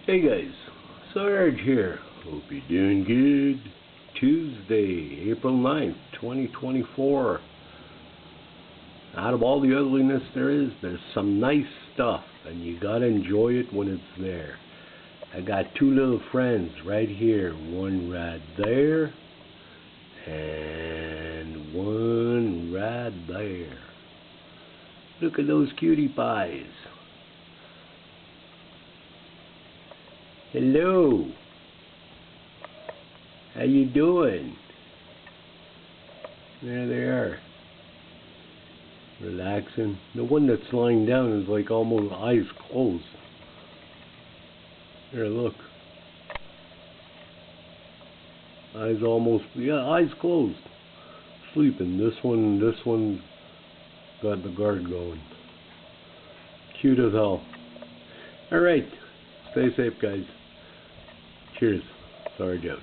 Hey guys, Sarge here. Hope you're doing good. Tuesday, April 9th, 2024. Out of all the ugliness there's some nice stuff, and you gotta enjoy it when it's there. I got two little friends right here. One right there, and one right there. Look at those cutie pies. Hello. How you doing? There they are. Relaxing. The one that's lying down is like almost eyes closed. There, look. Eyes closed. Sleeping. This one's got the guard going. Cute as hell. Alright. Stay safe, guys. Cheers. Sarge out.